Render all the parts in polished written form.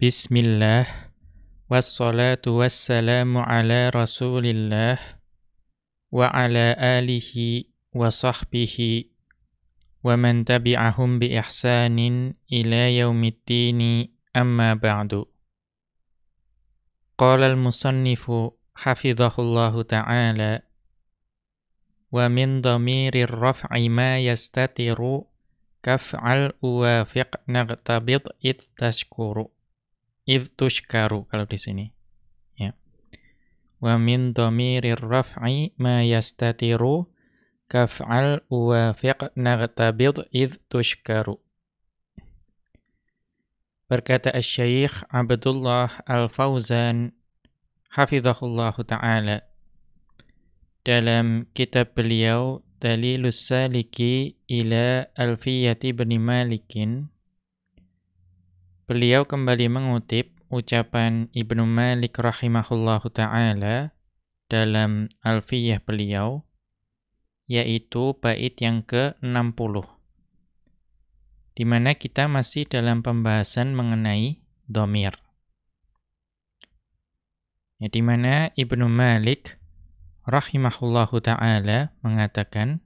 Bismillah, wassalatu wassalamu ala rasulillah, wa ala alihi wa sahbihi, wa man tabi'ahum bi ihsanin ila yaumiddini amma ba'du. Qala al-musannifu hafidhahullahu ta'ala, wa min dhamirir raf'i ma yastatiru kaf'al uwafiq nagtabid idh tushkaru kalau di sini ya. Wa min dhamirir raf'i ma yastatiru kaf'al uwafiq nagtabid idh tushkaru. Berkata Asy-Syaikh Abdullah Al-Fauzan hafizahullahu ta'ala dalam kitab beliau Dalilus Saliki ila Alfiyati Ibn Malikin, beliau kembali mengutip ucapan Ibnu Malik rahimahullahu ta'ala dalam Alfiyah beliau, yaitu bait yang ke-60, di mana kita masih dalam pembahasan mengenai dhamir. Ya, di mana Ibnu Malik rahimahullahu ta'ala mengatakan,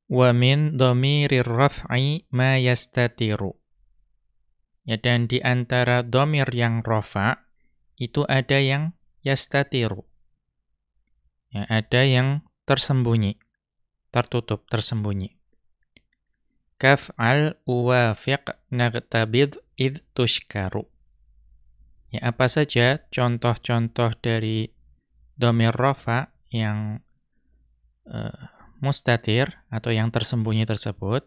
wa min dhamirir raf'i ma yastatiru. Ya, dan di antara dhamir yang rafa itu ada yang yastatiru. Ya, ada yang tersembunyi, tertutup, tersembunyi. Kaf'al uwafiq nagtabid idh tushkaru. Ya, apa saja contoh-contoh dari dhamir rafa yang mustatir atau yang tersembunyi tersebut?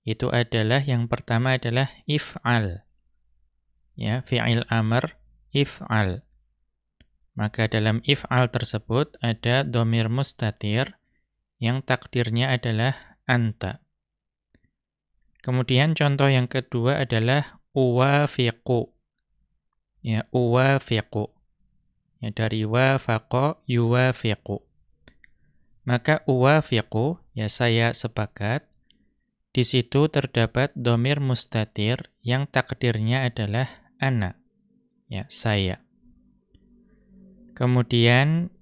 Itu adalah, yang pertama adalah if'al. Ya, fi'il amr if'al. Maka dalam if'al tersebut ada dhamir mustatir yang takdirnya adalah anta. Kemudian contoh yang kedua adalah uwafiqu. Ya, uwafiqu. Ya, dari wafaqa yuwafiqu. Maka uwafiqu, ya saya sepakat, di situ terdapat dhamir mustatir yang takdirnya adalah ana, ya saya. Kemudian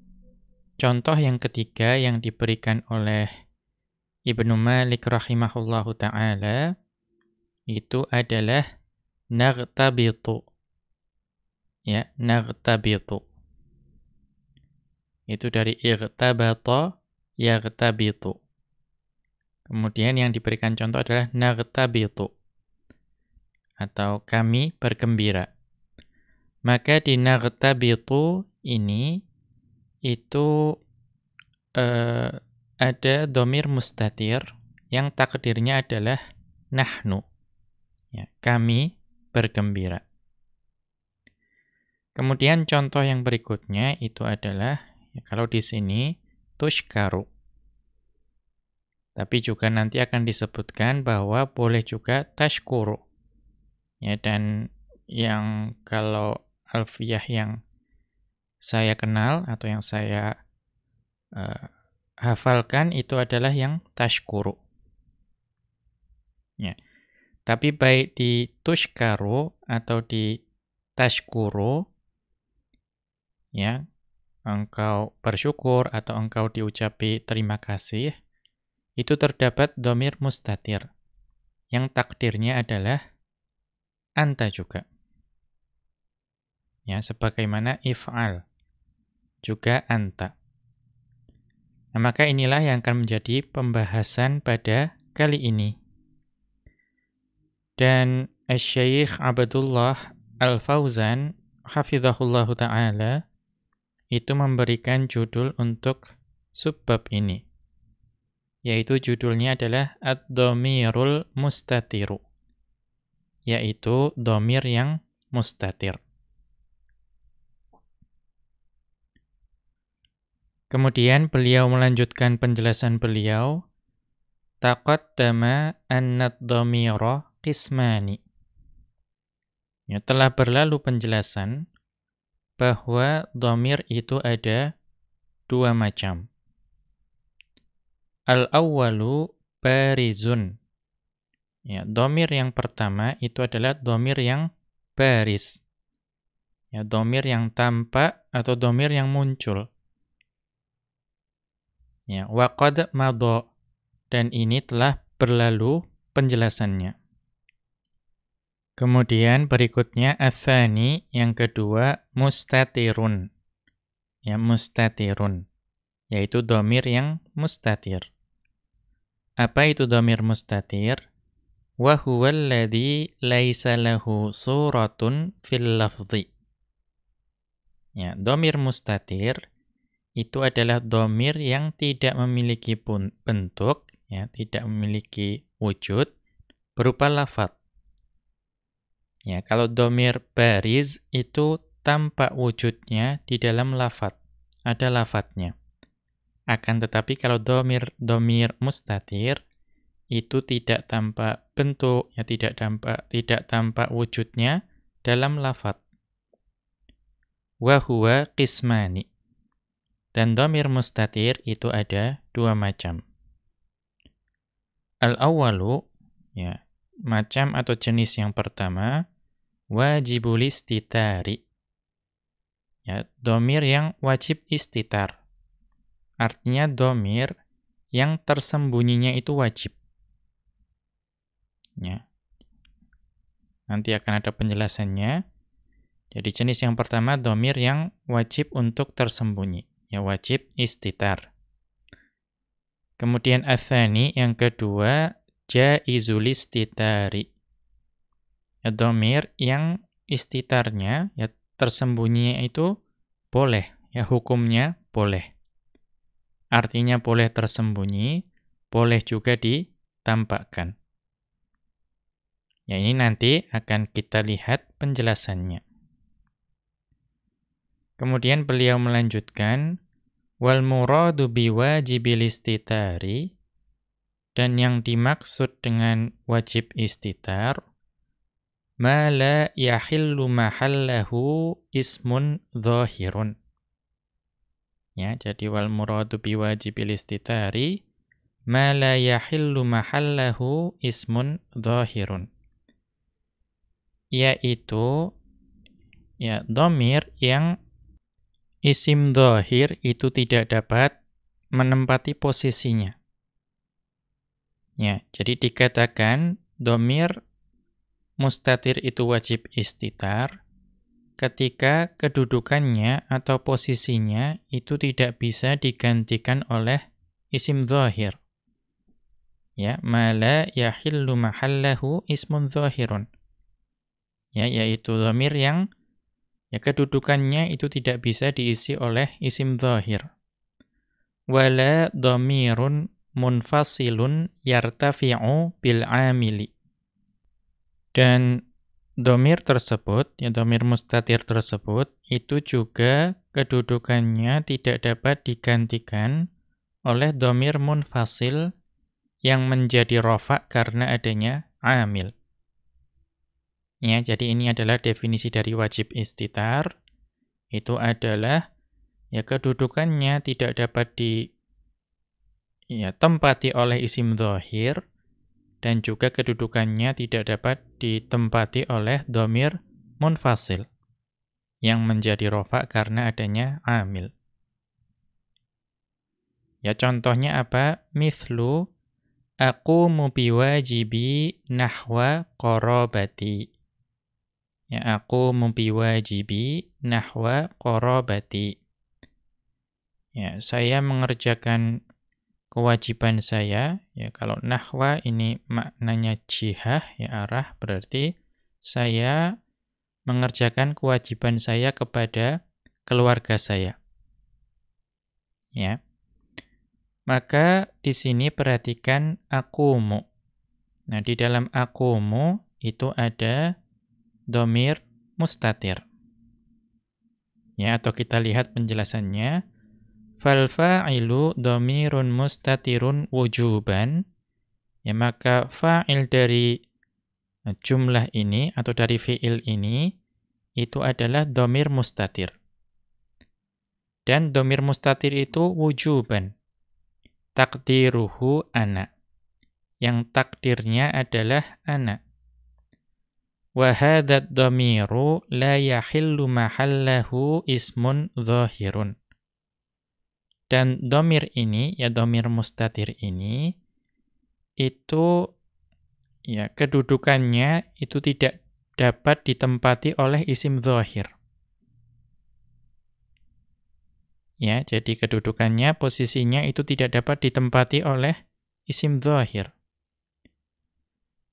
contoh yang ketiga yang diberikan oleh Ibnu Malik rahimahullahu ta'ala itu adalah nagtabitu. Ya, nagtabitu. Itu dari irtabata yaghtabitu. Kemudian yang diberikan contoh adalah nagtabitu, atau kami bergembira. Maka di nagtabitu ini itu ada dhamir mustatir yang takdirnya adalah nahnu. Ya, kami bergembira. Kemudian contoh yang berikutnya itu adalah, ya, kalau di sini tushkaru. Tapi juga nanti akan disebutkan bahwa boleh juga tashkuru. Ya, dan yang kalau alfiyah yang saya kenal atau yang saya hafalkan itu adalah yang tashkuru. Ya. Tapi baik di tushkaru atau di tashkuru, ya, engkau bersyukur atau engkau diucapi terima kasih, itu terdapat dhamir mustatir yang takdirnya adalah anta juga. Ya, sebagaimana if'al juga anta. Nah, maka inilah yang akan menjadi pembahasan pada kali ini. Dan Asy-Syaikh Abdullah Al-Fauzan hafizahullahu ta'ala itu memberikan judul untuk subbab ini, yaitu judulnya adalah ad-dhamirul mustatiru, yaitu dhamir yang mustatir. Kemudian beliau melanjutkan penjelasan beliau, taqaddama anna ad-dhamira qismani. Ya, telah berlalu penjelasan bahwa dhamir itu ada dua macam. Al-awwalu barizun. Ya, dhamir yang pertama itu adalah dhamir yang baris. Ya, dhamir yang tampak atau dhamir yang muncul. Ya, wa qad madha, dan ini telah berlalu penjelasannya. Kemudian berikutnya ats-tsani, yang kedua mustatirun. Ya, mustatirun, yaitu dhamir yang mustatir. Apa itu dhamir mustatir? Wa huwa alladhi laisa lahu suratun fil lafzi. Ya, dhamir mustatir itu adalah dhamir yang tidak memiliki bentuk, ya, tidak memiliki wujud berupa lafaz. Ya, kalau dhamir bariz itu tampak wujudnya di dalam lafaz, ada lafadznya. Akan tetapi kalau dhamir mustatir itu tidak tampak bentuk, ya, tidak tampak wujudnya dalam lafaz. Wa huwa qismani. Dan dhamir mustatir itu ada dua macam. Al-awwalu, ya, macam atau jenis yang pertama, wajibul istitari. Ya, dhamir yang wajib istitar. Artinya dhamir yang tersembunyinya itu wajib. Ya. Nanti akan ada penjelasannya. Jadi jenis yang pertama dhamir yang wajib untuk tersembunyi, ya, wajib istitar. Kemudian ats-tsani, yang kedua jaizul istitari. Ya, dhamir yang istitarnya, ya, tersembunyinya itu boleh, ya, hukumnya boleh. Artinya boleh tersembunyi, boleh juga ditampakkan. Ya, ini nanti akan kita lihat penjelasannya. Kemudian beliau melanjutkan, wal muradu biwajibil istitari, dan yang dimaksud dengan wajib istitar, ma la yahillu mahallahu ismun dhahirun. Ya, jadi wal muradu biwajibil istitari, ma la yahillu mahallahu ismun dhahirun. Yaitu, ya, dhamir yang isim dhahir itu tidak dapat menempati posisinya. Ya, jadi dikatakan dhamir mustatir itu wajib istitar ketika kedudukannya atau posisinya itu tidak bisa digantikan oleh isim dhahir. Ya, ma la yahillu mahallahu ismun dhahirun. Ya, yaitu dhamir yang, ya, kedudukannya itu tidak bisa diisi oleh isim dhahir. Wala dhamirun munfasilun yartafi'u bil amili. Dan dhamir tersebut, ya, dhamir mustatir tersebut, itu juga kedudukannya tidak dapat digantikan oleh dhamir munfasil yang menjadi rafa' karena adanya amil. Ya, jadi ini adalah definisi dari wajib istitar. Itu adalah, ya, kedudukannya tidak dapat tempati oleh isim dhahir, dan juga kedudukannya tidak dapat ditempati oleh dhamir munfasil yang menjadi rafa' karena adanya amil. Ya, contohnya apa? Mithlu aqumu biwajibi nahwa qarabati. Ya, aqumu biwajibi nahwa qarabati. Ya, saya mengerjakan kewajiban saya, ya, kalau nahwa ini maknanya jihah, ya, arah, berarti saya mengerjakan kewajiban saya kepada keluarga saya. Ya. Maka di sini perhatikan aqumu. Nah, di dalam aqumu itu ada dhamir mustatir. Ya, atau kita lihat penjelasannya. Fal fa'ilu dhamirun mustatirun wujuban. Ya, maka fa'il dari jumlah ini atau dari fi'il ini itu adalah dhamir mustatir. Dan dhamir mustatir itu wujuban. Takdiruhu ana. Yang takdirnya adalah ana. Wa hadzal dhamiru la yahillu mahallahu ismun dhahirun. Dan dhamir ini, ya dhamir mustatir ini, itu ya kedudukannya itu tidak dapat ditempati oleh isim dhahir. Ya, jadi kedudukannya, posisinya itu tidak dapat ditempati oleh isim dhahir.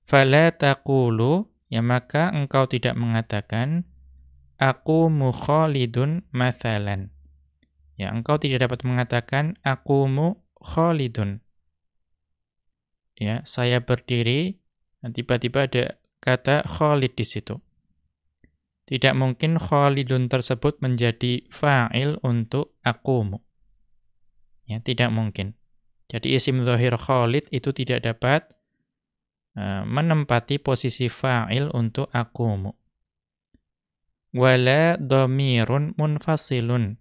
Fala taqulu, ya maka engkau tidak mengatakan aqumu Khalidun mathalan. Ya, engkau tidak dapat mengatakan aqumu Khalidun. Ya, saya berdiri, dan tiba-tiba ada kata Khalid di situ. Tidak mungkin Khalidun tersebut menjadi fa'il untuk aqumu. Ya, tidak mungkin. Jadi isim dhahir Khalid itu tidak dapat menempati posisi fa'il untuk aqumu. Wala dhamirun munfasilun.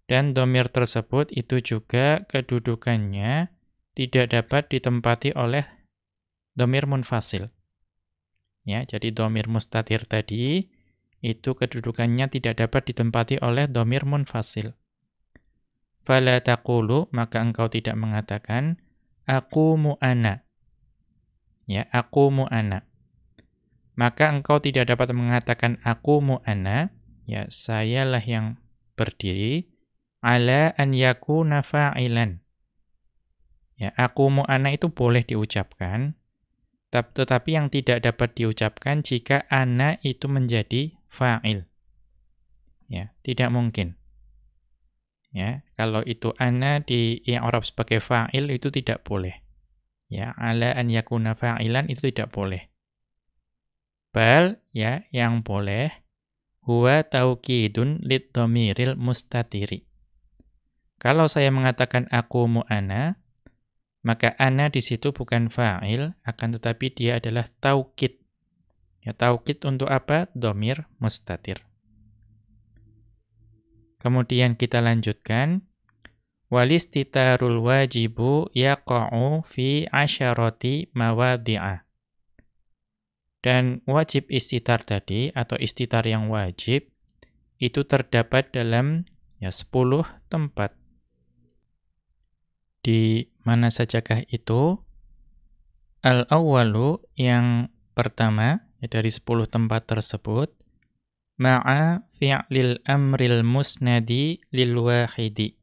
Dan dhamir tersebut itu juga kedudukannya tidak dapat ditempati oleh dhamir munfasil. Ya, jadi dhamir mustatir tadi itu kedudukannya tidak dapat ditempati oleh dhamir munfasil. Fala taqulu, maka engkau tidak mengatakan aqumu ana. Ya, aqumu ana. Maka engkau tidak dapat mengatakan aqumu ana, ya sayalah yang berdiri, ala an yakuna fa'ilan. Ya, aqumu ana itu boleh diucapkan, tetapi yang tidak dapat diucapkan jika ana itu menjadi fa'il. Ya, tidak mungkin. Ya, kalau itu ana di i'rab sebagai fa'il itu tidak boleh. Ya, ala an yakuna fa'ilan itu tidak boleh. Bal, ya, yang boleh huwa taukidun lidhamiril mustatiri. Kalau saya mengatakan aqumu ana, maka ana di situ bukan fa'il, akan tetapi dia adalah taukid. Ya, taukid untuk apa? Dhamir mustatir. Kemudian kita lanjutkan. Walistitarul wajibu yaqa'u fi asyarati mawadhi'a. Dan wajib istitar tadi, atau istitar yang wajib, itu terdapat dalam 10 tempat. Di mana sajakah itu? Al-awwalu, yang pertama, dari 10 tempat tersebut, ma'a fi'lil amril musnadi lil wahidi.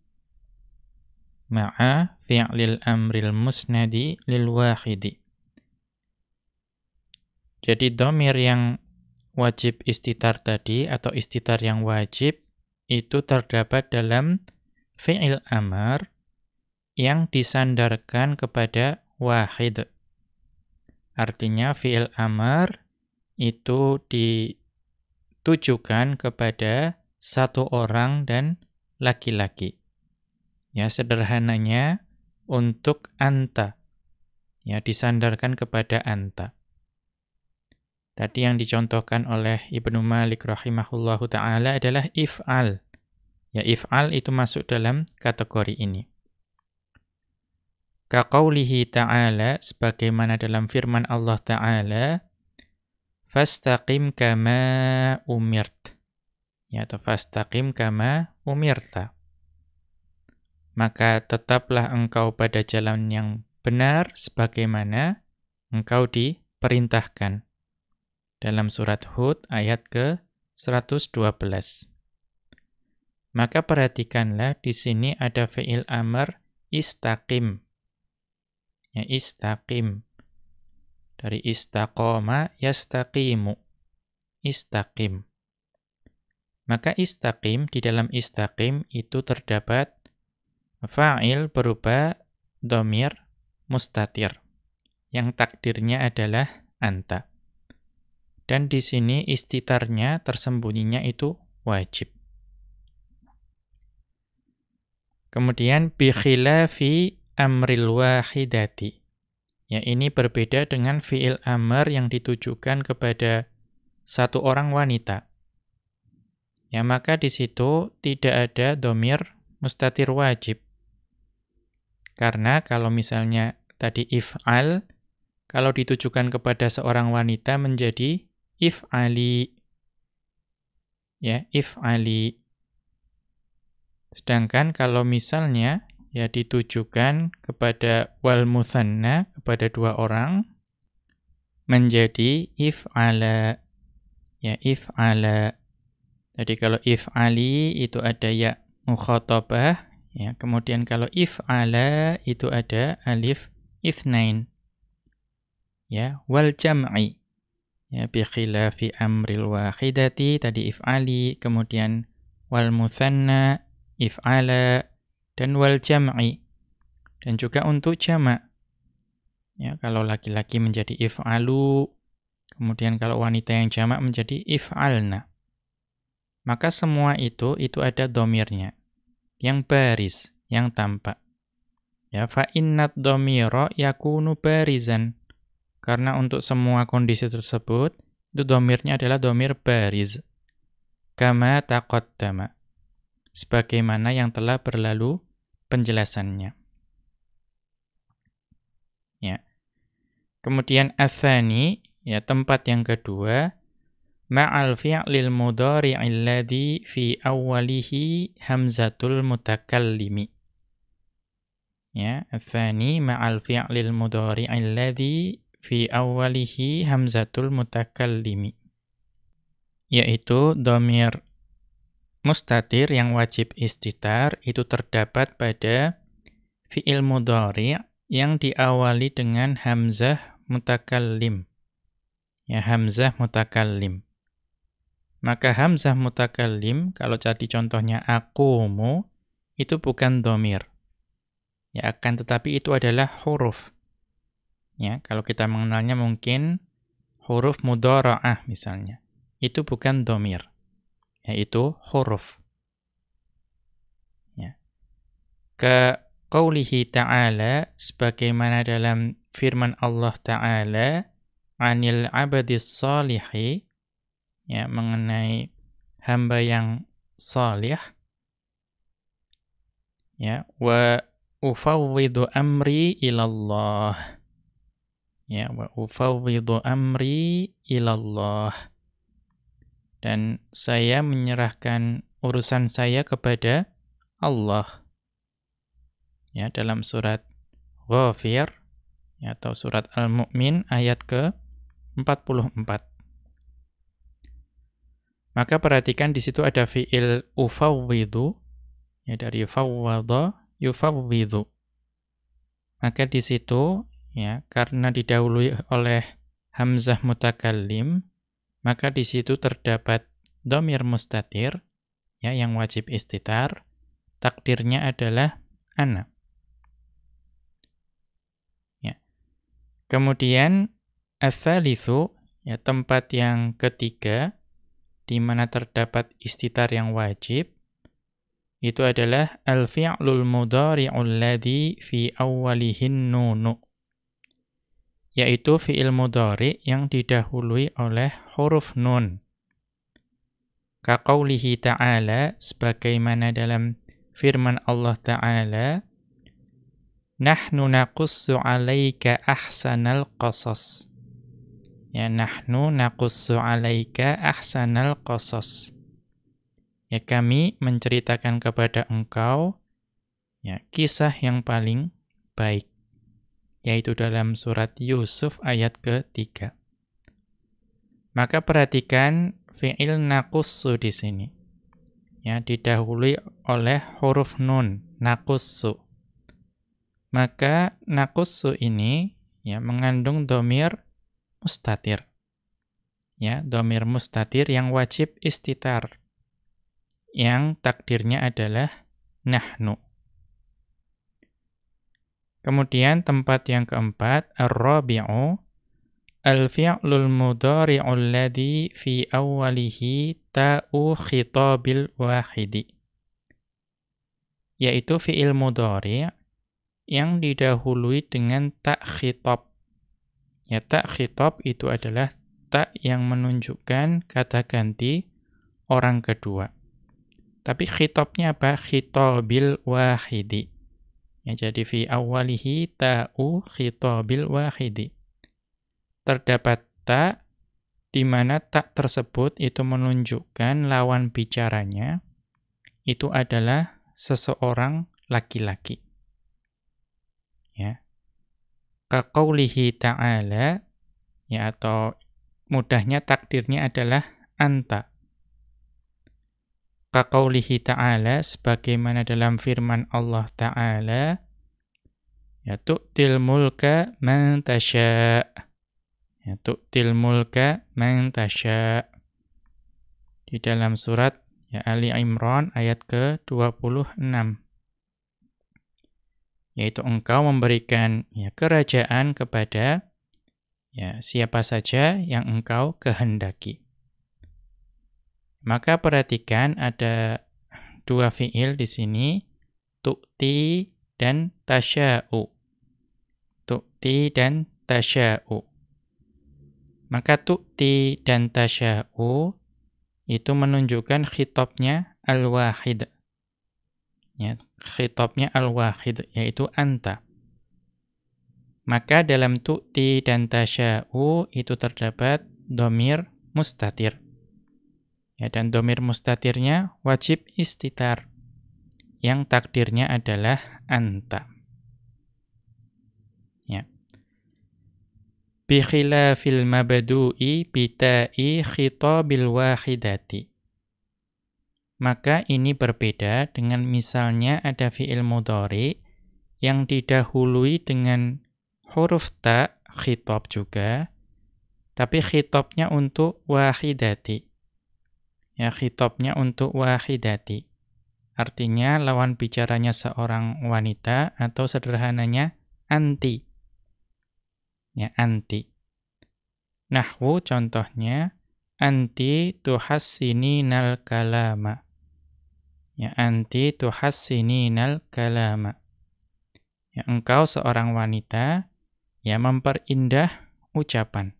Ma'a fi'lil amril musnadi lil wahidi. Jadi dhamir yang wajib istitar tadi atau istitar yang wajib itu terdapat dalam fi'il amr yang disandarkan kepada wahid. Artinya fi'il amr itu ditujukan kepada satu orang dan laki-laki. Ya, sederhananya untuk anta. Ya, disandarkan kepada anta. Tadi yang dicontohkan oleh Ibnu Malik rahimahullahu ta'ala adalah if'al. Ya, if'al itu masuk dalam kategori ini. Kaqaulihi ta'ala, sebagaimana dalam firman Allah ta'ala, fastaqim kama umirt. Ya, atau fastaqim kama umirta. Maka tetaplah engkau pada jalan yang benar sebagaimana engkau diperintahkan. Dalam surat Hud ayat ke-112. Maka perhatikanlah di sini ada fi'il amr istaqim. Ya, istaqim. Dari istaqoma yastaqimu. Istaqim. Maka istaqim, di dalam istaqim itu terdapat fa'il berupa dhamir mustatir, yang takdirnya adalah anta. Dan di sini istitarnya, tersembunyinya itu wajib. Kemudian bi khilafi amril wahidati. Ya, ini berbeda dengan fi'il amr yang ditujukan kepada satu orang wanita. Ya, maka di situ tidak ada dhamir mustatir wajib. Karena kalau misalnya tadi if'al, kalau ditujukan kepada seorang wanita menjadi if'ali. Ya, if'ali. Sedangkan kalau misalnya ya ditujukan kepada wal mutsanna, kepada dua orang, menjadi if'ala. Ya, if'ala. Jadi kalau if'ali itu ada ya mukhatabah, ya. Kemudian kalau if'ala itu ada alif itsnain. Ya, wal jam'i. Ya, bi khilafi amril wahidati tadi if'ali, kemudian wal mutsanna if'ala, dan wal jam'i. Dan juga untuk jamak. Ya, kalau laki-laki menjadi if'alu, kemudian kalau wanita yang jamak menjadi if'alna. Maka semua itu ada domirnya. Yang baris, yang tampak. Ya, fa innad dhamira yakunu barizan. Karena untuk semua kondisi tersebut, itu domirnya adalah domir bariz. Kama taqaddama. Sebagaimana yang telah berlalu penjelasannya. Ya. Kemudian atsani, ya tempat yang kedua, ma'al fi'lil mudhari'il ladzi fi awwalihi hamzatul mutakallimi. Ya, atsani ma'al fi'lil mudhari'il ladzi fi awwalihi hamzatul mutakallimi. Yaitu dhamir mustatir yang wajib istitar itu terdapat pada fi'il mudhari' yang diawali dengan hamzah mutakallim. Ya, hamzah mutakallim. Maka hamzah mutakallim kalau jadi contohnya aqumu itu bukan dhamir. Ya, akan tetapi itu adalah huruf. Ya, kalau kita mengenalnya mungkin huruf mudhara'ah misalnya. Itu bukan dhamir. Yaitu huruf. Ya. Ka qaulihi ta'ala, sebagaimana dalam firman Allah Ta'ala, anil abadis salihi, ya, mengenai hamba yang salih, ya, wa ufawwidu amri ilallah. Ya, wa ufawwidu amri ilallah. Dan saya menyerahkan urusan saya kepada Allah. Ya, dalam surat Ghafir, ya, atau surat Al-Mu'min ayat ke-44. Maka perhatikan di situ ada fi'il ufawwidu, ya, dari fawwadha yufawwidhu. Maka di situ, ya, karena didahului oleh hamzah mutakallim, maka di situ terdapat dhamir mustatir, ya, yang wajib istitar, takdirnya adalah ana. Ya. Kemudian ats-tsalitsu, ya, tempat yang ketiga di mana terdapat istitar yang wajib, itu adalah al-fi'lul mudhari'ul ladzi fi awwalihin nunu. Yaitu fi'il mudhari' yang didahului oleh huruf nun. Ka qaulihi ta'ala, sebagaimana dalam firman Allah Ta'ala, nahnu naqussu 'alaika ahsanal qasas. Ya, nahnu naqussu 'alaika ahsanal qasas. Ya, kami menceritakan kepada engkau, ya, kisah yang paling baik. Yaitu dalam surat Yusuf ayat ke-3. Maka perhatikan fi'il naqussu di sini. Ya, didahului oleh huruf nun, naqussu. Maka naqussu ini, ya, mengandung dhamir mustatir. Ya, dhamir mustatir yang wajib istitar. Yang takdirnya adalah nahnu. Kemudian tempat yang keempat, ar-rabi'u, al-fi'lul mudhari'ul ladzi fi awwalihi ta'u khitabil wahidi. Yaitu fi'il mudhari' yang didahului dengan ta' khitab. Ya, ta' khitab itu adalah ta' yang menunjukkan kata ganti orang kedua. Tapi khitabnya apa? Khitabil wahidi. Ya, jadi fi awwalihi ta'u khitabil wahidi. Terdapat ta di mana tak tersebut itu menunjukkan lawan bicaranya itu adalah seseorang laki-laki. Ya. Kaqaulihi ta'ala, ya, atau mudahnya takdirnya adalah anta. Kaqaulihi ta'ala, sebagaimana dalam firman Allah Ta'ala, ya, tu'til mulka man tasya'. Ya, tu'til mulka man tasya'. Di dalam surat, ya, Ali Imran ayat ke-26. Yaitu engkau memberikan, ya, kerajaan kepada, ya, siapa saja yang engkau kehendaki. Maka perhatikan ada dua fiil di sini, tu'ti dan tasya'u. Tu'ti dan tasya'u. Maka tu'ti dan tasya'u itu menunjukkan khitabnya al-wahid. Ya, khitabnya al-wahid, yaitu anta. Maka dalam tu'ti dan tasya'u itu terdapat dhamir mustatir. Ya, dan dhamir mustatirnya wajib istitar, yang takdirnya adalah anta. Ya. Bi khilafil mabdu'i bita'i khitabil wahidati. Maka ini berbeda dengan misalnya ada fi'il mudhari yang didahului dengan huruf ta, khitab juga, tapi khitabnya untuk wahidati. Ya, khitabnya untuk wahidati. Artinya lawan bicaranya seorang wanita atau sederhananya anti. Ya, anti. Nahwu contohnya, anti tuhassininal kalama. Ya, anti tuhassininal kalama. Ya, engkau seorang wanita yang memperindah ucapan.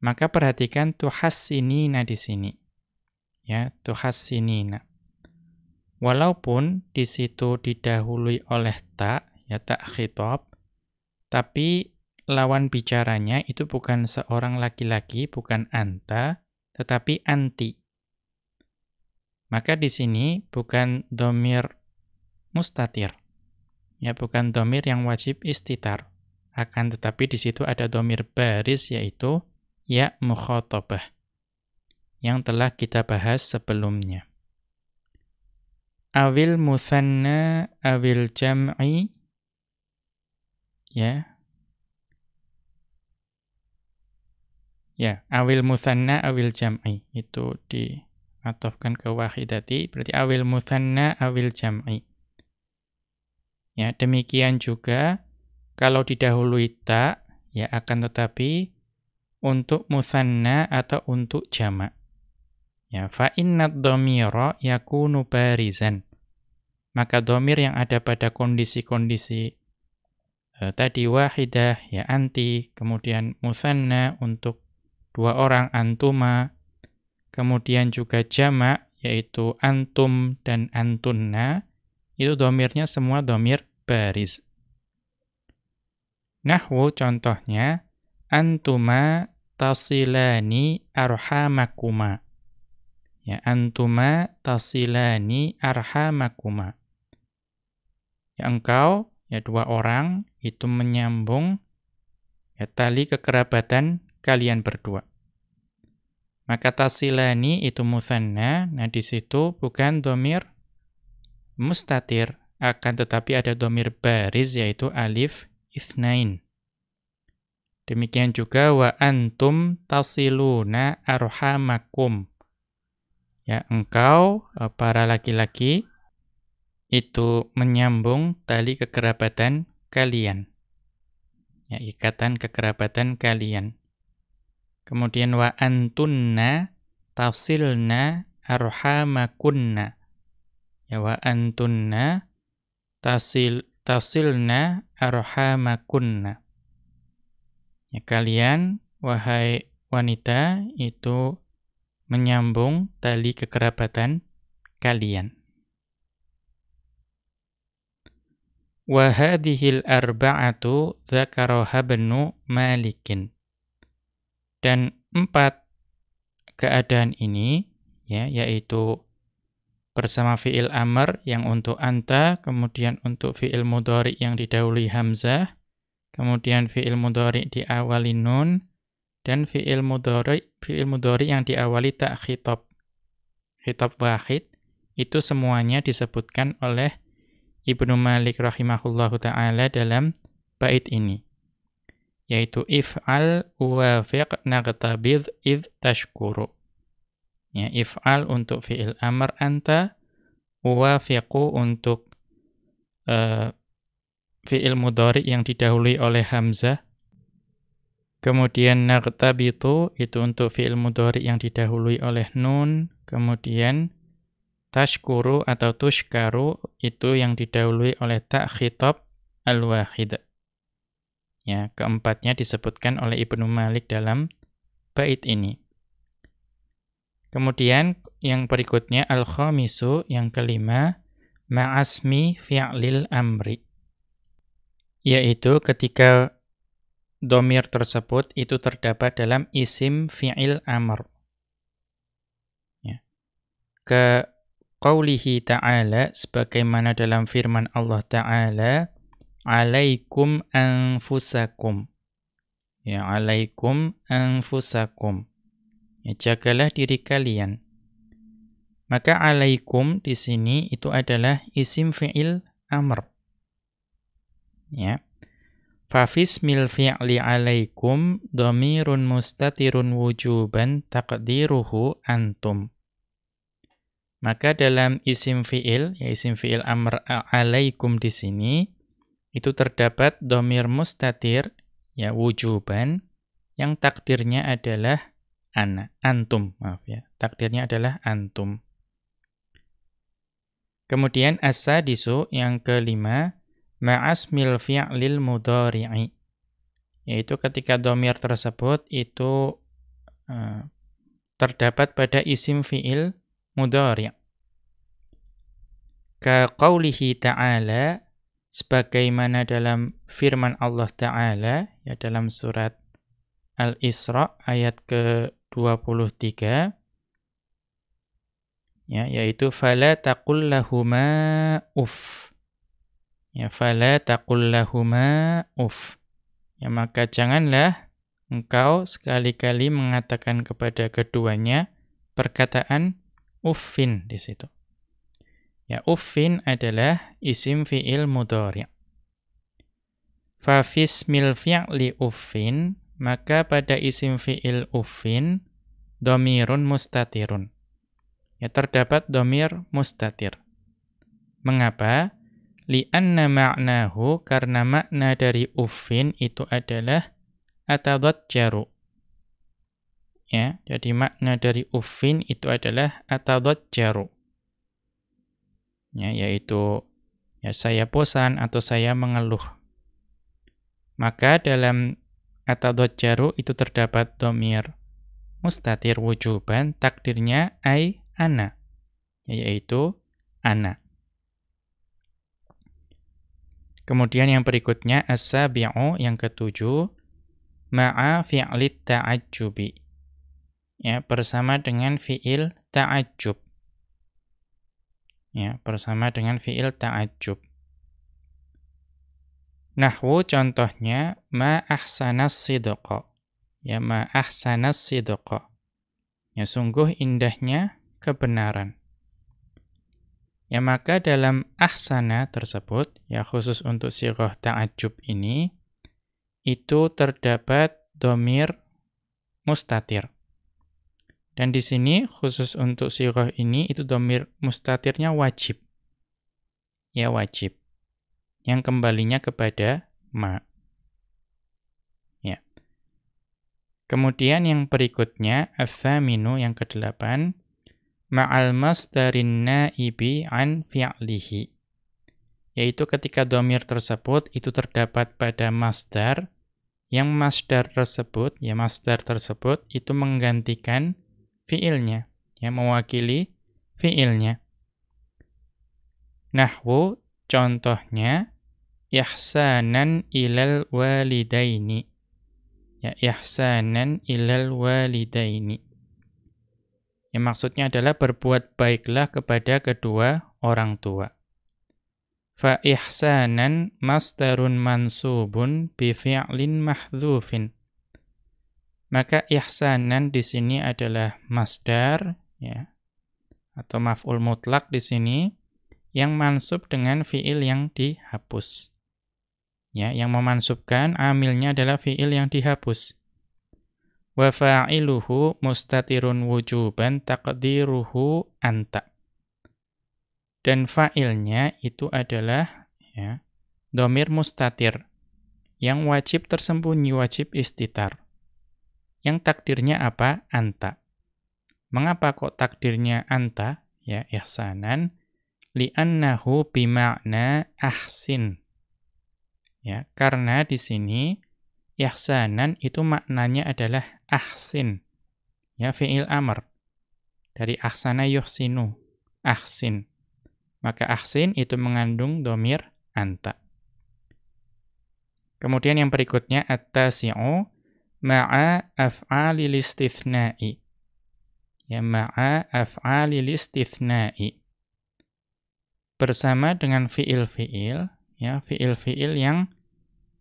Maka perhatikan tuhassinina di sini. Ya, tuhassinina. Walaupun di situ didahului oleh ta, ya, ta khitab, tapi lawan bicaranya itu bukan seorang laki-laki, bukan anta, tetapi anti. Maka di sini bukan dhamir mustatir. Ya, bukan dhamir yang wajib istitar. Akan tetapi di situ ada dhamir baris, yaitu ya mukhatabah, yang telah kita bahas sebelumnya. Awil mutsanna awil jam'i, ya. Ya, awil mutsanna awil jam'i itu diatofkan ke wahidati, berarti awil mutsanna awil jam'i. Ya, demikian juga kalau didahului ta, ya, akan tetapi untuk mutsanna atau untuk jamak. Ya, fa innad dhamira yakunu barizan. Maka dhamir yang ada pada kondisi-kondisi tadi wahidah, ya, anti, kemudian mutsanna untuk dua orang, antuma, kemudian juga jamak, yaitu antum dan antunna, itu dhamirnya semua dhamir bariz. Nahwu contohnya, antuma tasilani arhamakuma. Ya, antuma tasilani arhamakuma. Ya, engkau, ya, dua orang itu menyambung, ya, tali kekerabatan kalian berdua. Maka tasilani itu mutsanna, nah di situ bukan dhamir mustatir, akan tetapi ada dhamir bariz, yaitu alif itsnain. Demikian juga wa antum tasiluna arhamakum. Ya, engkau, para laki-laki, itu menyambung tali kekerabatan kalian. Ya, ikatan kekerabatan kalian. Kemudian wa antunna tasilna arhamakunna. Ya, wa antunna tasilna arhamakunna. Ya, kalian, wahai wanita, itu menyambung tali kekerabatan kalian. Wa hadhil arba'atu dzakaraha Ibnu Malikin. Dan empat keadaan ini, ya, yaitu bersama fi'il amr yang untuk anta, kemudian untuk fi'il mudhari yang didahului hamzah, kemudian fi'il mudhari diawali nun, dan fi'il mudhari yang diawali ta khitab wahid, itu semuanya disebutkan oleh Ibnu Malik rahimahullahu ta'ala dalam bait ini, yaitu if'al wafiq naqtabidh idh tashkuru. Ya, if'al untuk fi'il amr anta, wafiqu untuk fi'il mudhari yang didahului oleh hamzah, kemudian naqtabitu itu untuk fi'il mudhari yang didahului oleh nun, kemudian tashkuru atau tushkaru itu yang didahului oleh ta khitab al-wahid. Ya, keempatnya disebutkan oleh Ibnu Malik dalam bait ini. Kemudian yang berikutnya al-khamisu, yang kelima, ma'asmi fi'lil amri. Yaitu ketika dhamir tersebut itu terdapat dalam isim fi'il amr. Ya. Ke qaulihi ta'ala, sebagaimana dalam firman Allah Ta'ala, alaikum anfusakum. Ya, alaikum anfusakum. Ya, jagalah diri kalian. Maka alaikum di sini itu adalah isim fi'il amr. Ya. Fafismil fi'li alaikum dhamirun mustatirun wujuban taqdiruhu antum. Maka dalam isim fi'il, ya isim fi'il amr alaikum di sini, itu terdapat dhamir mustatir, ya wujuban, yang takdirnya adalah antum, maaf ya. Takdirnya adalah antum. Kemudian as-sadisu, yang kelima, ma'asmil fi'lil mudhari'i. Yaitu ketika dhamir tersebut itu terdapat pada isim fi'il mudhari'. Ka qaulihi ta'ala, sebagaimana dalam firman Allah Ta'ala, ya dalam surat Al-Isra ayat ke-23, ya, yaitu fala taqul lahuma uff. Ya, fala taqul lahuma uff. Ya, maka janganlah engkau sekali-kali mengatakan kepada keduanya perkataan uffin di situ. Ya, uffin adalah isim fi'il mudhari'. Fa fismil fi'li uffin, maka pada isim fi'il uffin dhamirun mustatirun. Ya, terdapat dhamir mustatir. Mengapa? Li'anna ma'nahu, karena makna dari uffin itu adalah atadhajjaru. Ya, jadi makna dari uffin itu adalah atadhajjaru. Ya, yaitu ya saya bosan atau saya mengeluh. Maka dalam atadhajjaru itu terdapat dhamir mustatir wujuban, takdirnya ai ana, yaitu ana. Kemudian yang berikutnya as-sabi'u, yang ketujuh, ma'a fi'lit ta'ajjubi. Ya, bersama dengan fi'il ta'ajjub. Ya, bersama dengan fi'il ta'ajjub. Nahwu contohnya ma ahsanas sidqa. Ya, ma ahsanas sidqa. Ya, sungguh indahnya kebenaran. Ya, maka dalam ahsana tersebut, ya khusus untuk sighah ta'ajjub ini, itu terdapat dhamir mustatir. Dan di sini khusus untuk sighah ini, itu dhamir mustatirnya wajib. Ya, wajib. Yang kembalinya kepada ma. Ya. Kemudian yang berikutnya, ats-tsaminu, yang ke-8, ma'al masdarin naibi an fi'lihi. Yaitu ketika dhamir tersebut itu terdapat pada masdar, yang masdar tersebut, ya masdar tersebut itu menggantikan fi'ilnya, ya mewakili fi'ilnya. Nahwu contohnya ihsanan ilal walidaini. Ya, ihsanan ilal walidaini. Yang maksudnya adalah berbuat baiklah kepada kedua orang tua. Fa ihsanan masdarun mansubun bi fi'lin mahdzufin. Maka ihsanan di sini adalah masdar, ya, atau maf'ul mutlak di sini yang mansub dengan fi'il yang dihapus. Ya, yang memansubkan amilnya adalah fi'il yang dihapus. Wa fa'iluhu mustatirun wujuban taqdiruhu anta. Dan fa'ilnya itu adalah, ya, dhamir mustatir yang wajib tersembunyi, wajib istitar. Yang takdirnya apa? Anta. Mengapa kok takdirnya anta? Ya, ihsanan li'annahu bima'na ahsin. Ya, karena di sini ihsanan itu maknanya adalah ahsin. Ya, fi'il amr. Dari ahsana yuhsinu, ahsin. Maka ahsin itu mengandung dhamir anta. Kemudian yang berikutnya at-tasi'u ma'a af'alil istitsna'i. Ya, ma'a af'alil istitsna'i. Bersama dengan fi'il-fi'il, ya, fi'il-fi'il yang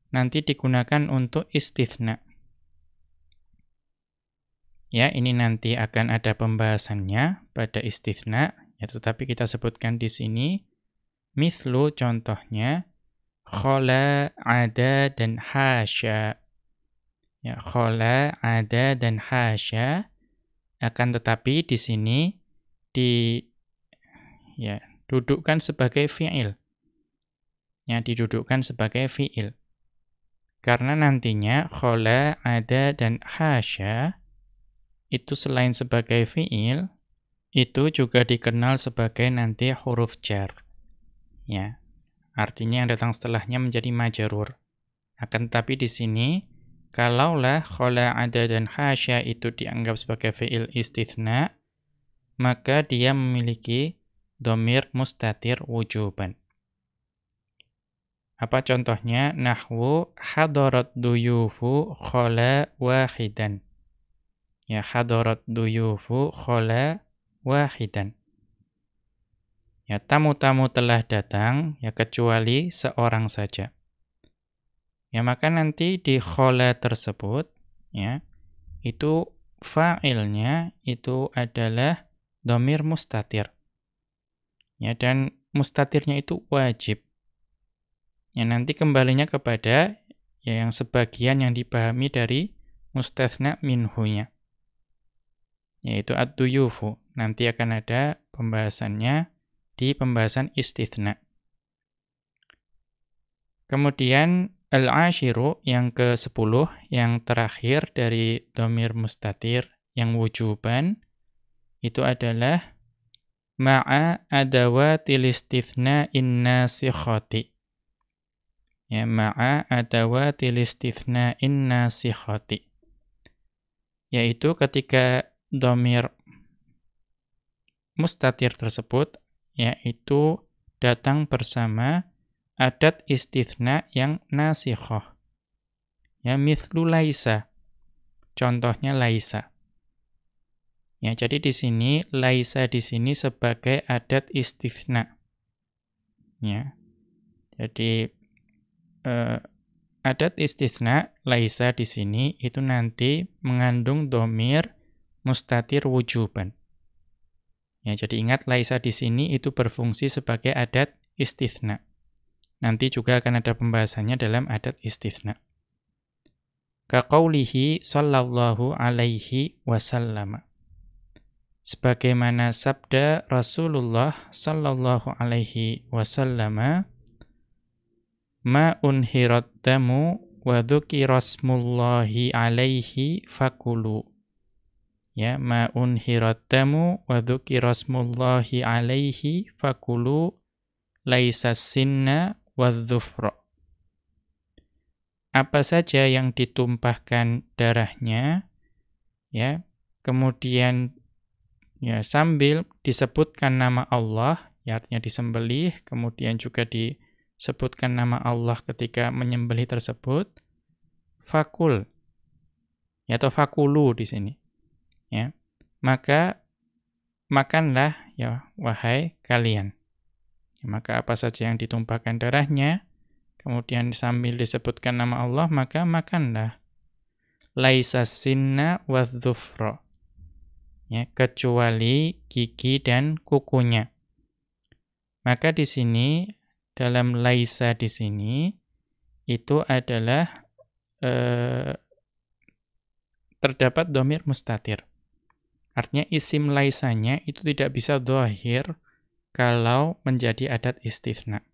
nanti digunakan untuk istitsna. Ya, ini nanti akan ada pembahasannya pada istitsna, ya, tetapi kita sebutkan di sini mithlu contohnya khala, ada dan hasya. Ya, khala, ada dan hasya, akan tetapi di sini dudukkan sebagai fi'il. Ya, didudukkan sebagai fi'il. Karena nantinya khala, ada dan hasya itu selain sebagai fi'il, itu juga dikenal sebagai nanti huruf jar. Ya. Artinya yang datang setelahnya menjadi majrur. Akan tetapi di sini kalaulah khala, ada dan hasya itu dianggap sebagai fi'il istitsna, maka dia memiliki dhamir mustatir wujuban. Apa contohnya? Nahwu hadarat duyufu khala wahidan. Ya, hadarat duyufu khala wahidan. Ya, tamu-tamu telah datang, ya, kecuali seorang saja. Ya, maka nanti di khala tersebut, ya, itu fa'ilnya itu adalah dhamir mustatir. Ya, dan mustatirnya itu wajib. Ya, nanti kembalinya kepada, ya, yang sebagian yang dipahami dari mustatsna minhunya, yaitu ad-duyufu. Nanti akan ada pembahasannya di pembahasan istitsna. Kemudian al-ashiru yang ke-10, yang terakhir dari dhamir mustatir yang wujuban, itu adalah ma'a adawatil istithna'in nasikhati. Ya, ma'a adawatil istithna'in nasikhati. Yaitu ketika dhamir mustatir tersebut, yaitu datang bersama adat istitsna yang nasikhah. Ya, mithlu laisa. Contohnya laisa. Ya, jadi di sini laisa di sini sebagai adat istitsna. Ya. Jadi adat istitsna laisa di sini itu nanti mengandung dhamir mustatir wujuban. Ya, jadi ingat laisa di sini itu berfungsi sebagai adat istitsna. Nanti juga akan ada pembahasannya dalam adat istitsna. Ka qaulihi sallallahu alaihi wasallam. Sebagaimana sabda Rasulullah sallallahu alaihi wasallam, ma unhirat damu wa dzukirasmullahi alaihi fakulu. Ya, ma unhirat damu wa dzukirasmullahi alaihi fakulu laisa sinna wadh-dhufra. Apa saja yang ditumpahkan darahnya, ya, kemudian, ya, sambil disebutkan nama Allah, ya, artinya disembelih, kemudian juga disebutkan nama Allah ketika menyembelih tersebut, fakul, Ya, atau fakulu di sini. Ya. Maka makanlah ya wahai kalian. Ya, maka apa saja yang ditumpahkan darahnya, kemudian sambil disebutkan nama Allah, maka makanlah. Laisa sinna wadh-dhufra. Ya, kecuali gigi dan kukunya. Maka di sini dalam laisa di sini itu adalah terdapat dhamir mustatir. Artinya isim laisanya itu tidak bisa dhahir kalau menjadi adat istitsna.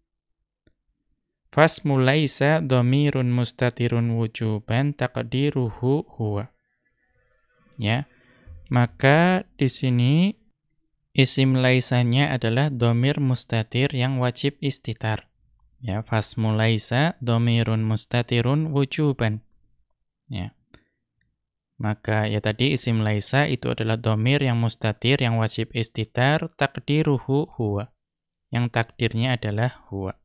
Fasmu laisa dhamirun mustatirun wujuban taqdiruhu huwa. Ya. Maka di sini isim laisanya adalah dhamir mustatir yang wajib istitar. Ya, fasmu laisa dhamirun mustatirun wujuban. Ya. Maka ya tadi isim laisa itu adalah dhamir yang mustatir yang wajib istitar, taqdiruhu huwa. Yang takdirnya adalah huwa.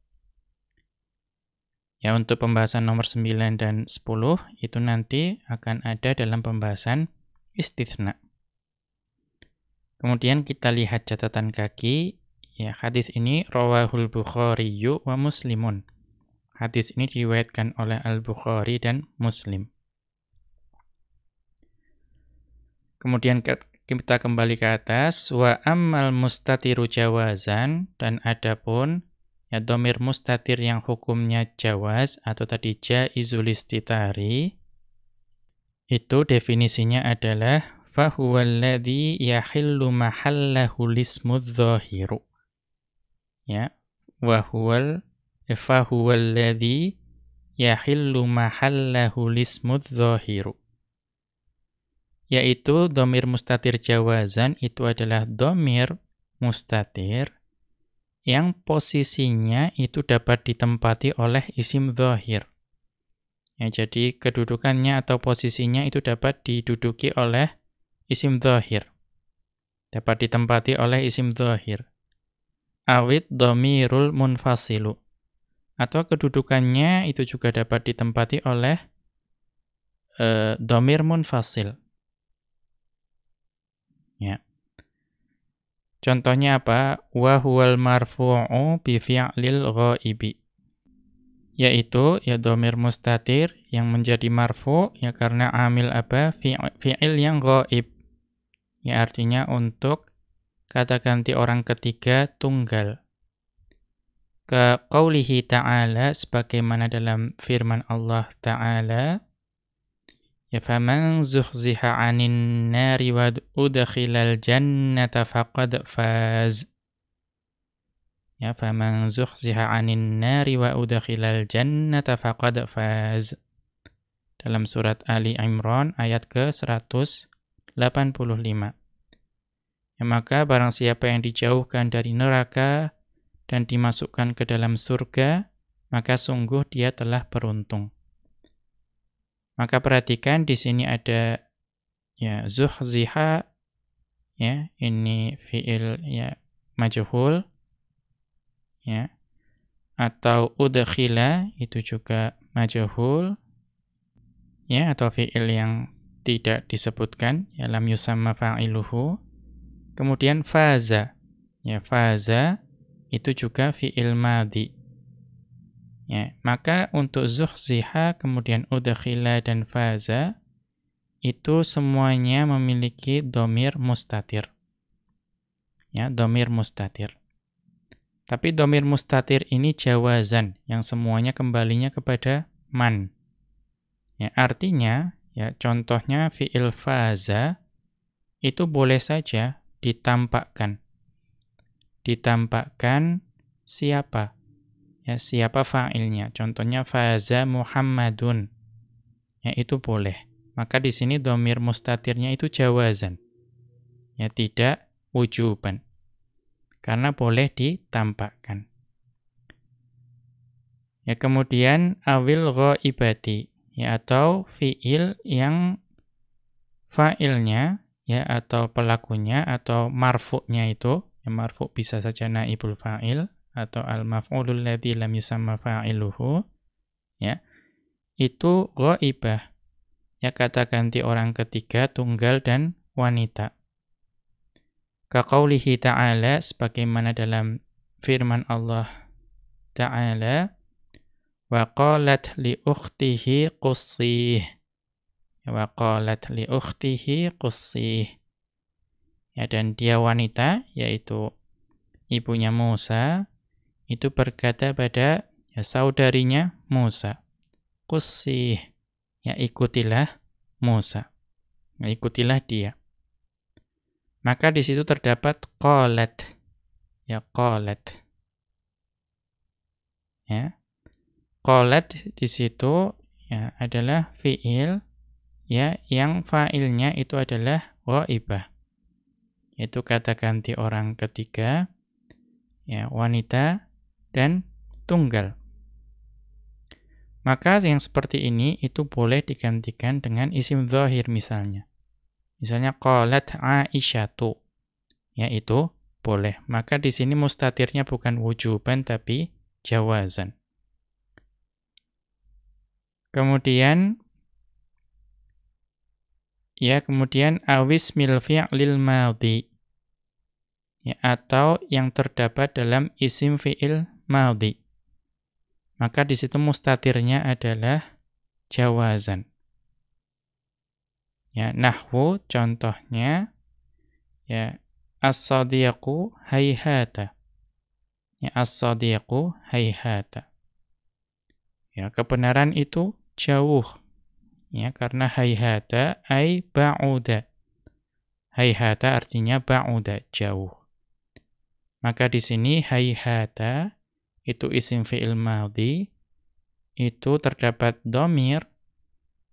Ya, untuk pembahasan nomor 9 dan 10 itu nanti akan ada dalam pembahasan istitsna. Kemudian kita lihat catatan kaki. Ya, hadis ini rawahul Bukhari wa Muslimun. Hadis ini diriwayatkan oleh Al-Bukhari dan Muslim. Kemudian kita kembali ke atas, wa ammal mustatiru jawazan, dan adapun ya dhamir mustatir yang hukumnya jawaz atau tadi jaizul istitari, itu definisinya adalah fahuwal ladzi yahillu mahallahu lismudz dhahiru. Ya, fahuwal ladzi yahillu mahallahu lismudz dhahiru. Yaitu dhamir mustatir jawazan itu adalah dhamir mustatir yang posisinya itu dapat ditempati oleh isim dhahir. Ya, jadi kedudukannya atau posisinya itu dapat diduduki oleh isim dhahir. Dapat ditempati oleh isim dhahir. Awid dhamirul munfasilu. Atau kedudukannya itu juga dapat ditempati oleh dhamir munfasil. Ya. Contohnya apa? Wa huwal marfu'u bi fi'lil ghaibi. Yaitu ya dhamir mustatir yang menjadi marfu' ya karena amil apa? Fi'il yang ghaib. Ya artinya untuk kata ganti orang ketiga tunggal. Ka qaulihi ta'ala sebagaimana dalam firman Allah Ta'ala, ya faman zuhziha 'anil nari wa udkhilal jannata faqad faz. Ya faman zuhziha 'anil nari wa udkhilal jannata faqad faz. Dalam surat Ali Imran ayat ke-185. Ya maka barang siapa yang dijauhkan dari neraka dan dimasukkan ke dalam surga, maka sungguh dia telah beruntung. Maka perhatikan di sini ada ya zuhziha, ya ini fiil ya majhul, ya, atau udkhila itu juga majhul, ya, atau fiil yang tidak disebutkan, ya lam yusamma fa'iluhu. Kemudian faza, ya faza itu juga fiil madhi. Ya, maka untuk zuhziha, kemudian udkhila dan faza itu semuanya memiliki dhamir mustatir. Ya, dhamir mustatir. Tapi dhamir mustatir ini jawazan yang semuanya kembalinya kepada man. Ya, artinya ya contohnya fiil faza itu boleh saja ditampakkan. Ditampakkan siapa? Ya, siapa fa'ilnya? Contohnya faza Muhammadun. Ya, itu boleh. Maka di sini dhamir mustatirnya itu jawazan. Ya, tidak wujuban. Karena boleh ditampakkan. Ya, kemudian awil ghaibati, ya atau fi'il yang fa'ilnya ya atau pelakunya atau marfu'nya itu, ya marfu' bisa saja naibul fa'il atau al-maf'ulul ladzi lam yusamma fa'iluhu, ya. Itu ghaibah. ya kata ganti orang ketiga, tunggal dan wanita. Kaqaulihi ta'ala, sebagaimana dalam firman Allah Ta'ala, wa qalat li ukhtihi qussih. Wa qalat li ukhtihi qussih. Ya, dan dia wanita, yaitu ibunya Musa, itu berkata pada saudarinya Musa, qussih, ya ikutilah Musa, ya, ikutilah dia. Maka di situ terdapat qalat, ya qalat. Ya. Qalat di situ ya adalah fiil ya yang fa'ilnya itu adalah ghaibah. Itu kata ganti orang ketiga, ya wanita dan tunggal. Maka yang seperti ini itu boleh digantikan dengan isim dzahir misalnya. Misalnya qalat Aisyatu. Ya itu boleh. Maka di sini mustatirnya bukan wujuban tapi jawazan. Kemudian awis mil fi'lil madhi. Ya, atau yang terdapat dalam isim fi'il madhi. Maka di situ mustatirnya adalah jawazan. Ya, nahwu contohnya ya as-sadiqu hayhata. Ya, as-sadiqu hayhata. Ya, kebenaran itu jauh. Ya, karena hayhata ay ba'uda. Hayhata artinya ba'uda, jauh. Maka di sini hayhata itu isim fi'il madhi, itu terdapat dhamir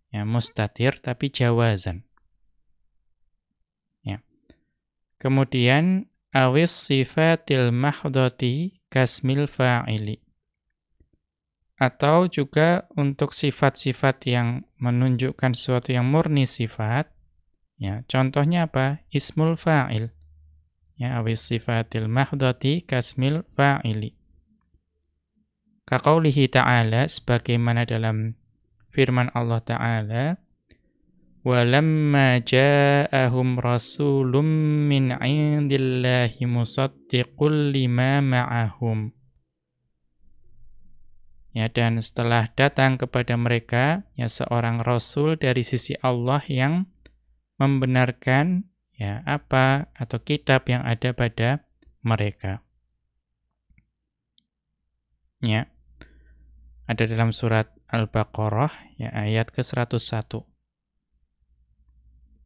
ya mustatir tapi jawazan. Ya. Kemudian awis sifatil mahdhati kasmil fa'ili. Atau juga untuk sifat-sifat yang menunjukkan sesuatu yang murni sifat, ya, contohnya apa? Ismul fa'il. Ya, awis sifatil mahdhati kasmil fa'ili. Kaqaulihi ta'ala, sebagaimana dalam firman Allah Ta'ala, وَلَمَّا جَاءَهُمْ رَسُولٌ مِّنْ عِندِ اللَّهِ مُصَدِّقٌ لِمَا مَعَهُمْ. Ya, dan setelah datang kepada mereka ya seorang rasul dari sisi Allah yang membenarkan ya apa atau kitab yang ada pada mereka. Ya. Ada dalam surat Al-Baqarah ya ayat ke-101.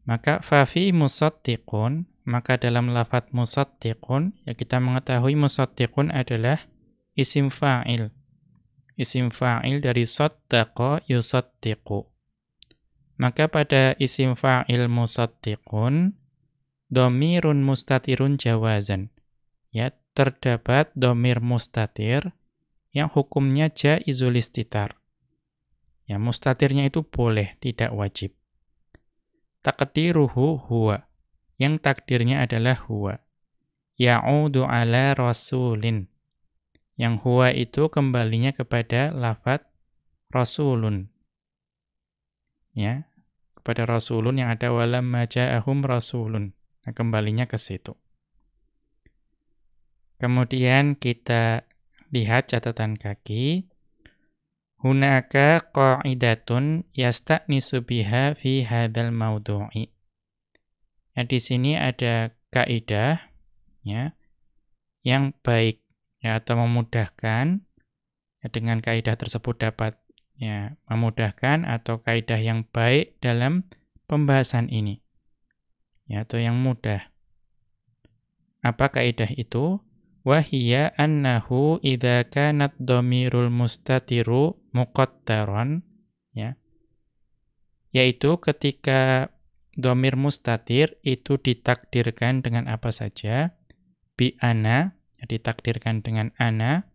Maka fa fi musaddiqun, maka dalam lafadz musaddiqun ya kita mengetahui musaddiqun adalah isim fa'il. Isim fa'il dari saddaqa yusaddiqu. Maka pada isim fa'il musaddiqun, dhamirun mustatirun jawazan. Ya, terdapat dhamir mustatir yang hukumnya jaizul istitar. Ya, mustatirnya itu boleh, tidak wajib. Taqdiruhu huwa. Yang takdirnya adalah huwa. Ya'udu ala rasulin. Yang huwa itu kembalinya kepada lafadz rasulun. Ya, kepada rasulun yang ada walamma ja'ahum rasulun. Nah, kembalinya ke situ. Kemudian kita lihat catatan kaki. Hunaka qa'idatun yasta'nisu biha fi hadzal mawdu'i. Ya, di sini ada kaidah ya yang baik ya atau memudahkan. Ya, dengan kaidah tersebut dapat ya memudahkan atau kaidah yang baik dalam pembahasan ini. Ya, atau yang mudah. Apa kaidah itu? Wahiya annahu idza kanat dhamirul mustatiru muqattaran ya. Yaitu ketika dhamir mustatir itu ditakdirkan dengan apa saja? Bi ana, ditakdirkan dengan ana,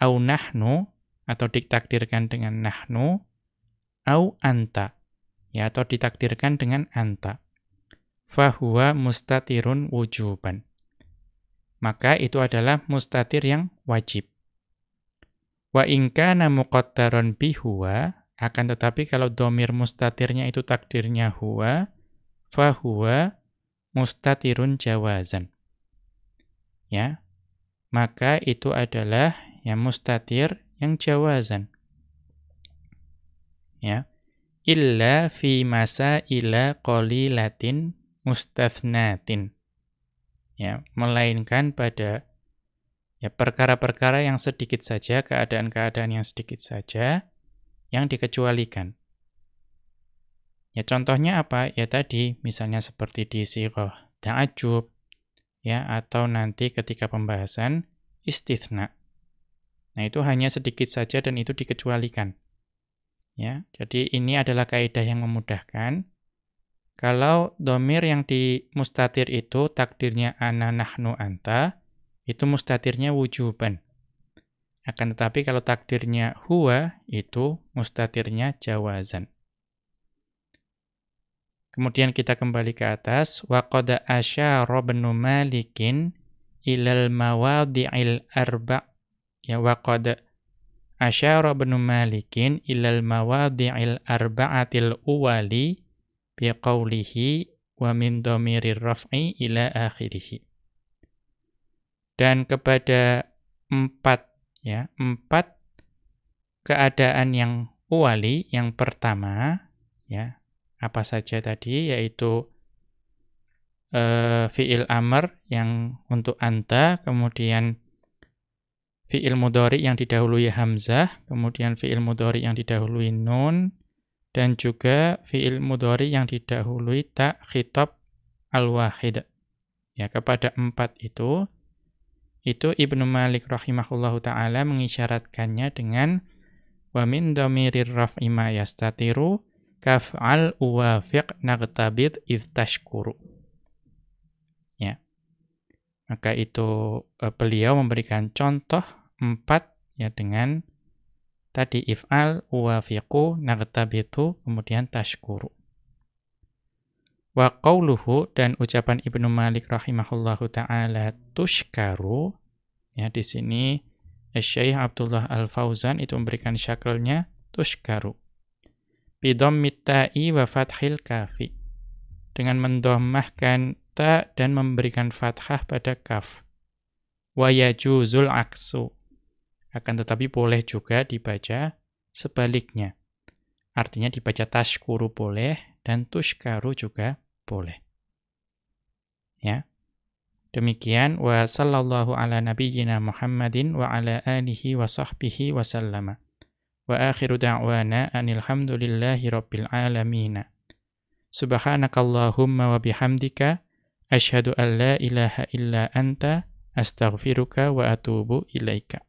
au nahnu atau ditakdirkan dengan nahnu, au anta ya atau ditakdirkan dengan anta. Fahuwa mustatirun wujuban. Maka itu adalah mustatir yang wajib. Wa in kana muqattaran bihuwa, Akan tetapi kalau dhamir mustatirnya itu takdirnya huwa, fahuwa mustatirun jawazan. Ya, maka itu adalah yang mustatir yang jawazan. Ya, illa fi masaila qalilatin mustathnatin. Ya, melainkan pada ya perkara-perkara yang sedikit saja, keadaan-keadaan yang sedikit saja yang dikecualikan. Ya contohnya apa? Ya tadi misalnya seperti di sighah ta'ajjub ya atau nanti ketika pembahasan istitsna. Nah, itu hanya sedikit saja dan itu dikecualikan. Ya, jadi ini adalah kaidah yang memudahkan. Kalau dhamir yang di mustatir itu takdirnya ana nahnu anta, itu mustatirnya wujuban. Akan tetapi kalau takdirnya huwa, itu mustatirnya jawazan. Kemudian kita kembali ke atas. Wa qad asyara Ibnu Malikin ilal mawadhi'il arba'. Ya, wa qad asyara Ibnu Malikin ilal mawadhi'il arba'atil uwali biqaulihi wa min dhamirir raf'i ila akhirih. Dan kepada empat keadaan yang uwali, yang pertama, ya, apa saja tadi, yaitu fi'il amr yang untuk anta, kemudian fi'il mudhari yang didahului hamzah, kemudian fi'il mudhari yang didahului nun, dan juga fi'il mudhari yang didahului ta khitab al-wahid. Ya, kepada empat itu Ibnu Malik rahimahullahu ta'ala mengisyaratkannya dengan wa min dhamirir raf'i ma yastatiru kaf'al uwafiq naqtabid idh tashkuru. Ya. Maka itu beliau memberikan contoh 4 ya dengan tadi if'al uwafiqu naqtabitu kemudian tashkuru. Wa qauluhu dan ucapan Ibnu Malik rahimahullahu taala tushkaru ya di sini Syekh Abdullah Al-Fauzan itu memberikan syaklnya tushkaru bi dhammit ta'i wa fathil kafi dengan mendommahkan ta dan memberikan fathah pada kaf. Wa yajuzul aksu akan tetapi boleh juga dibaca sebaliknya. Artinya dibaca tashkuru boleh dan tushkaru juga boleh. Ya. Demikian wa sallallahu ala nabiyyina Muhammadin wa ala alihi wa sahbihi wa sallama. Wa akhiru da'wana anil hamdulillahi rabbil alamin. Subhanakallahumma wa bihamdika asyhadu an la ilaha illa anta astaghfiruka wa atubu ilaika.